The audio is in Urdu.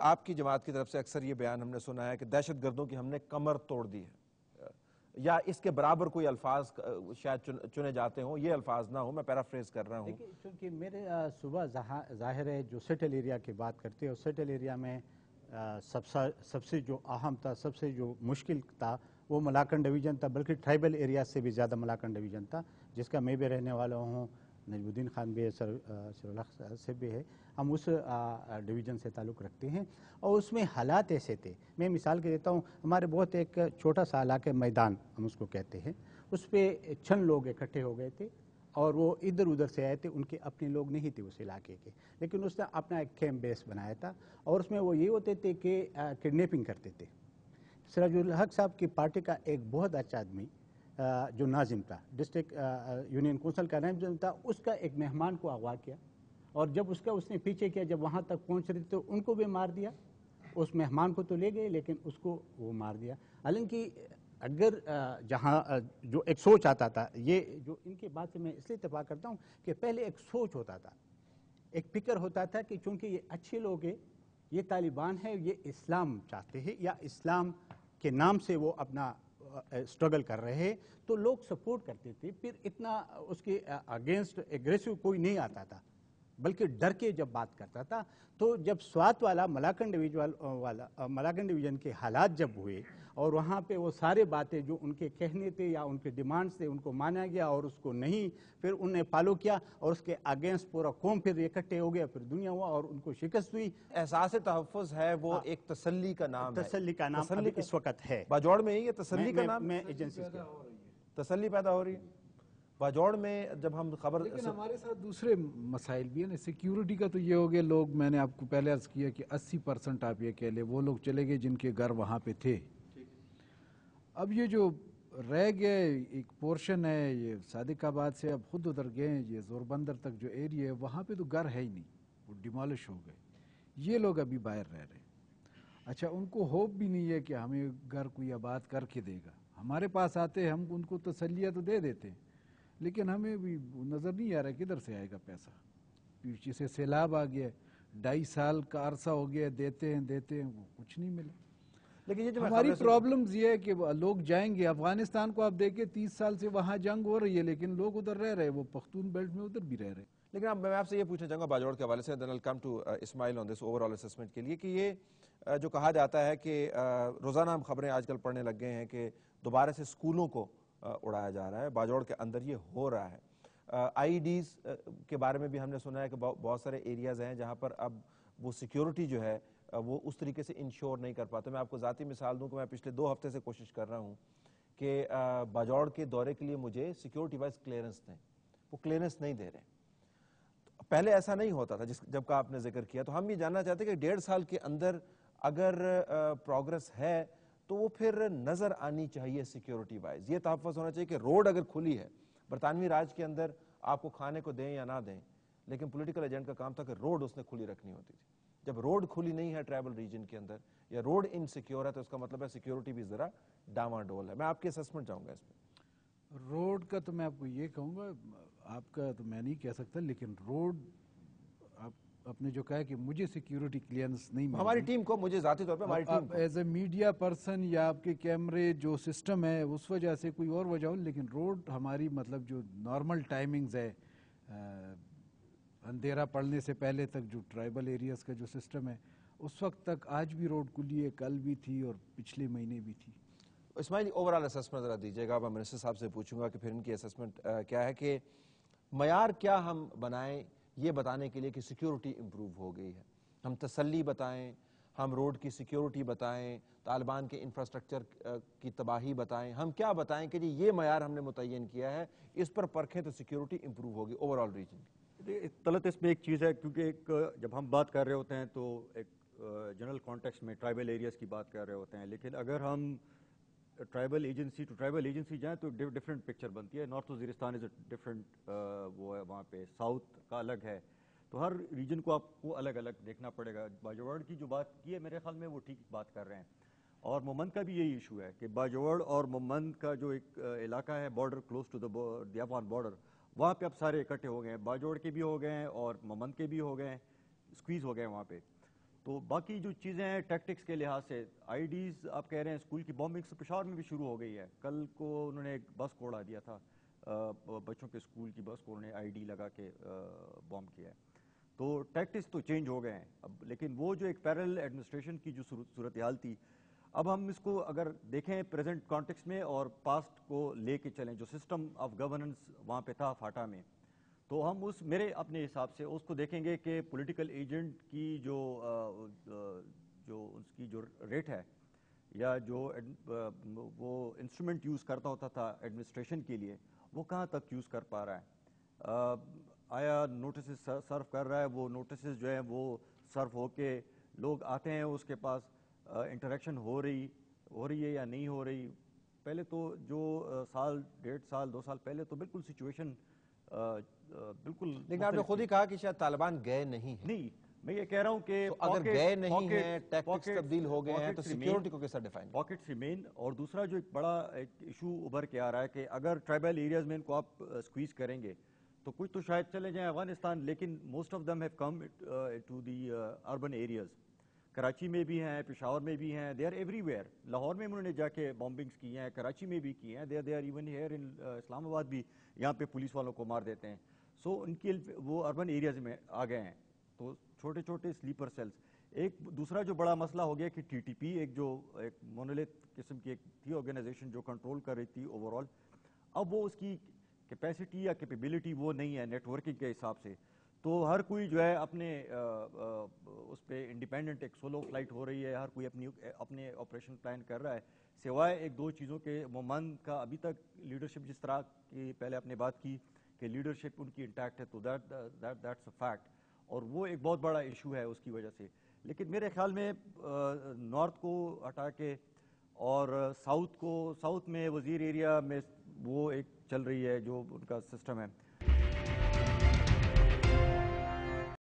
آپ کی جماعت کی طرف سے اکثر یہ بیان ہم نے سنا ہے کہ دہشت گردوں کی ہم نے کمر توڑ دی ہے، یا اس کے برابر کوئی الفاظ شاید چنے جاتے ہوں، یہ الفاظ نہ ہوں، میں پیرافریز کر رہا ہوں۔ دیکھیں، چونکہ میرے صبح ظاہر ہے جو سیٹل ایریا کی بات کرتے ہیں، اور سیٹل ایریا میں سب سے جو اہم تھا، سب سے جو مشکل تھا وہ ملاکن ڈویژن تھا، بلکہ ٹرائبل ایریا سے بھی زیادہ ملاکن ڈویژن تھا، جس کا میں بھی رہنے والا ہوں، نجم الدین خان بھی ہے، سرولخ سے بھی ہے، ہم اس ڈویژن سے تعلق رکھتے ہیں، اور اس میں حالات ایسے تھے۔ میں مثال کے دیتا ہوں، ہمارے بہت ایک چھوٹا سا علاقہ میدان ہم اس کو کہتے ہیں، اس پہ چند لوگ اکٹھے ہو گئے تھے، اور وہ ادھر ادھر سے آئے تھے، ان کے اپنے لوگ نہیں تھے اس علاقے کے، لیکن اس نے اپنا ایک کیمپ بیس بنایا تھا، اور اس میں وہ یہ ہوتے تھے کہ کڈنیپنگ کرتے تھے۔ سراج الحق صاحب کی پارٹی کا ایک بہت اچھا آدمی جو ناظم تھا، ڈسٹرکٹ یونین کونسل کا ناظم تھا، اس کا ایک مہمان کو اغوا کیا، اور جب اس نے پیچھے کیا، جب وہاں تک پہنچ رہے تو ان کو بھی مار دیا۔ اس مہمان کو تو لے گئے لیکن اس کو وہ مار دیا۔ حالانکہ اگر جہاں جو ایک سوچ آتا تھا، یہ جو ان کی بات سے میں اس لیے اتفاق کرتا ہوں کہ پہلے ایک سوچ ہوتا تھا، ایک فکر ہوتا تھا کہ چونکہ یہ اچھے لوگ ہیں، یہ طالبان ہیں، یہ اسلام چاہتے ہیں یا اسلام کے نام سے وہ اپنا اسٹرگل کر رہے ہیں، تو لوگ سپورٹ کرتے تھے، پھر اتنا اس کے اگینسٹ ایگریسو کوئی نہیں آتا تھا، بلکہ ڈر کے جب بات کرتا تھا۔ تو جب سوات والا ملاکن ڈویژن کے حالات جب ہوئے، اور وہاں پہ وہ سارے باتیں جو ان کے کہنے تھے یا ان کے ڈیمانڈز تھے، ان کو مانا گیا اور اس کو نہیں، پھر انہوں نے فالو کیا، اور اس کے اگینسٹ پورا قوم پھر اکٹھے ہو گیا، پھر دنیا ہوا اور ان کو شکست ہوئی۔ احساس تحفظ ہے وہ ایک تسلی کا نام ہے، تسلی کا نام ابھی اس وقت ہے باجوڑ میں یہ تسلی کا نام میں ایجنسیز کے تسلی پیدا ہو رہی ہے۔ باجوڑ میں جب ہم خبر، لیکن ہمارے ساتھ دوسرے مسائل بھی ہیں نا، سیکیورٹی کا تو یہ ہو گیا، لوگ، میں نے آپ کو پہلے عرض کیا کہ 80% آپ یہ کہہ لیں وہ لوگ چلے گئے جن کے گھر وہاں پہ تھے۔ اب یہ جو رہ گئے ایک پورشن ہے، یہ صادق آباد سے اب خود ادھر گئے ہیں، یہ زور بندر تک جو ایریا ہے وہاں پہ تو گھر ہے ہی نہیں، وہ ڈیمالش ہو گئے، یہ لوگ ابھی باہر رہ رہے ہیں۔ اچھا، ان کو ہوپ بھی نہیں ہے کہ ہمیں گھر کوئی آباد کر کے دے گا، ہمارے پاس آتے ہم ان کو تسلیہ تو دے دیتے ہیں، لیکن ہمیں بھی نظر نہیں آ رہا کدھر سے آئے گا پیسہ۔ پیچھے سے سیلاب آ گیا، 2.5 سال کا عرصہ ہو گیا، دیتے ہیں وہ کچھ نہیں ملا۔ لیکن یہ جو ہماری پرابلمز یہ ہے کہ لوگ جائیں گے افغانستان کو، آپ دیکھیں 30 سال سے وہاں جنگ ہو رہی ہے لیکن لوگ ادھر رہ رہے ہیں، وہ پختون بیلٹ میں ادھر بھی رہ رہے ہیں۔ لیکن اب میں آپ سے یہ پوچھنا چاہوں گا باجوڑ کے حوالے سے، then I'll come to Ismail on this overall assessment کے لیے، کہ یہ جو کہا جاتا ہے کہ روزانہ ہم خبریں آج کل پڑھنے لگ گئے ہیں کہ دوبارہ سے سکولوں کو اڑایا جا رہا ہے، باجوڑ کے اندر یہ ہو رہا ہے۔ آئی ڈیز کے بارے میں بھی ہم نے سنا ہے کہ بہت سارے ایریاز ہیں جہاں پر اب وہ سیکیورٹی جو ہے وہ اس طریقے سے انشور نہیں کر پاتے۔ میں آپ کو ذاتی مثال دوں کہ میں پچھلے 2 ہفتے سے کوشش کر رہا ہوں کہ باجوڑ کے دورے کے لیے مجھے سیکیورٹی وائز کلیئرنس دیں، وہ کلیئرنس نہیں دے رہے۔ پہلے ایسا نہیں ہوتا تھا جب کا آپ نے ذکر کیا، تو ہم یہ جاننا چاہتے ہیں کہ 1.5 سال کے اندر اگر پروگرس ہے تو وہ پھر نظر آنی چاہیے سیکیورٹی وائز، یہ تحفظ ہونا چاہیے کہ روڈ اگر کھلی ہے، برطانوی راج کے اندر آپ کو کھانے کو دیں یا نہ دیں، لیکن پولیٹیکل ایجنٹ کا کام تھا کہ روڈ اس نے کھلی رکھنی ہوتی تھی۔ جب روڈ کھلی نہیں ہے ٹرائبل ریجن کے اندر، یا روڈ انسیکیور ہے، تو اس کا مطلب ہے سیکیورٹی بھی ذرا ڈاواں ڈول ہے۔ میں آپ کی اسسمنٹ چاہوں گا اس میں۔ روڈ کا تو میں آپ کو یہ کہوں گا، آپ کا تو میں نہیں کہہ سکتا، لیکن روڈ آپ نے جو کہا کہ مجھے سیکیورٹی کلیئرنس نہیں ملی، ہماری ٹیم کو، مجھے ذاتی طور پہ ہماری ٹیم کو، ایز اے میڈیا پرسن یا آپ کے کیمرے جو سسٹم ہے اس وجہ سے کوئی اور وجہ ہو، لیکن روڈ ہماری مطلب جو نارمل ٹائمنگز ہے اندھیرا پڑنے سے پہلے تک جو ٹرائبل ایریاز کا جو سسٹم ہے اس وقت تک آج بھی روڈ کھلی ہے، کل بھی تھی اور پچھلے مہینے بھی تھی۔ اسماعیل اوورال اسسمنٹ ذرا دیجیے گا، میں منسٹر صاحب سے پوچھوں گا کہ پھر ان کی اسسمنٹ کیا ہے، کہ معیار کیا ہم بنائیں یہ بتانے کے لیے کہ سیکیورٹی امپروو ہو گئی ہے۔ ہم تسلی بتائیں، ہم روڈ کی سیکیورٹی بتائیں، طالبان کے انفراسٹرکچر کی تباہی بتائیں، ہم کیا بتائیں کہ جی یہ معیار ہم نے متعین کیا ہے، اس پر پرکھیں تو سیکیورٹی امپروو ہوگی اوورال ریجن کی۔ طلعت، اس میں ایک چیز ہے، کیونکہ جب ہم بات کر رہے ہوتے ہیں تو ایک جنرل کانٹیکسٹ میں ٹرائبل ایریاز کی بات کر رہے ہوتے ہیں، لیکن اگر ہم tribal agency to tribal agency جائیں تو ڈفرینٹ پکچر بنتی ہے۔ North Waziristan is a different, وہ ہے وہاں پہ، ساؤتھ کا الگ ہے، تو ہر ریجن کو آپ کو الگ الگ دیکھنا پڑے گا۔ باجوڑ کی جو بات کی ہے میرے خیال میں وہ ٹھیک بات کر رہے ہیں، اور مومند کا بھی یہی ایشو ہے کہ باجوڑ اور مومند کا جو ایک علاقہ ہے border close to the Afghan border, وہاں پہ اب سارے اکٹھے ہو گئے ہیں، باجوڑ کے بھی ہو گئے ہیں اور مومند کے بھی ہو گئے ہیں، اسکویز ہو گئے ہیں وہاں پہ۔ تو باقی جو چیزیں ہیں ٹیکٹکس کے لحاظ سے آئی ڈیز آپ کہہ رہے ہیں اسکول کی بامبنگس پشاور میں بھی شروع ہو گئی ہے. کل کو انہوں نے ایک بس کو اڑا دیا تھا, بچوں کے اسکول کی بس کو انہوں نے آئی ڈی لگا کے بام کیا ہے. تو ٹیکٹکس تو چینج ہو گئے ہیں اب, لیکن وہ جو ایک پیرل ایڈمنسٹریشن کی جو صورتحال تھی, اب ہم اس کو اگر دیکھیں پریزنٹ کانٹیکس میں اور پاسٹ کو لے کے چلیں, جو سسٹم آف گورننس وہاں پہ تھا فاٹا میں, تو ہم اس میرے اپنے حساب سے اس کو دیکھیں گے کہ پولیٹیکل ایجنٹ کی جو اس کی جو ریٹ ہے یا جو وہ انسٹرومنٹ یوز کرتا ہوتا تھا ایڈمنسٹریشن کے لیے, وہ کہاں تک یوز کر پا رہا ہے. آیا نوٹسز سرو کر رہا ہے, وہ نوٹسز جو ہیں وہ سرو ہو کے لوگ آتے ہیں اس کے پاس, انٹریکشن ہو رہی ہے یا نہیں ہو رہی. پہلے تو جو سال 1.5 سال 2 سال پہلے تو بالکل سچویشن بالکل, لیکن آپ نے خود ہی کہا کہ شاید طالبان گئے نہیں ہیں. نہیں, میں یہ کہہ رہا ہوں کہ اگر گئے نہیں ہیں, ٹیکٹکس تبدیل ہو گئے ہیں, تو سیکیورٹی کو کیسے ڈیفائن؟ Pockets remain. اور دوسرا جو ایک بڑا ایشو ابھر کے آ رہا ہے کہ اگر ٹرائبل ایریاز میں ان کو آپ اسکویز کریں گے تو کچھ تو شاید چلے جائیں افغانستان, لیکن most of them have come to the urban areas. Karachi میں بھی ہیں, پشاور میں بھی ہیں, they are everywhere. Lahore میں انہوں نے جا کے بامبنگس کی ہیں, کراچی میں بھی کی ہیں, they are even here in Islamabad بھی یہاں پہ پولیس والوں کو مار دیتے ہیں. سو ان کی وہ اربن ایریاز میں آ گئے ہیں. تو چھوٹے چھوٹے سلیپر سیلز. ایک دوسرا جو بڑا مسئلہ ہو گیا کہ ٹی ٹی پی ایک مونولیت قسم کی ایک تھی آرگنائزیشن جو کنٹرول کر رہی تھی اوور آل, اب وہ اس کی کیپیسٹی یا کیپیبلٹی وہ نہیں ہے نیٹ ورکنگ کے حساب سے. تو ہر کوئی جو ہے اپنے اس پہ انڈیپینڈنٹ ایک سولو فلائٹ ہو رہی ہے, ہر کوئی اپنے آپریشن پلان کر رہا ہے, سوائے ایک دو چیزوں کے. مومن کا ابھی تک لیڈرشپ جس طرح کی پہلے آپ نے بات کی کہ لیڈرشپ ان کی انٹیکٹ ہے, تو دیٹس اے فیکٹ, اور وہ ایک بہت بڑا ایشو ہے اس کی وجہ سے. لیکن میرے خیال میں نارتھ کو ہٹا کے اور ساؤتھ میں وزیر ایریا میں وہ ایک چل رہی ہے جو ان کا سسٹم ہے.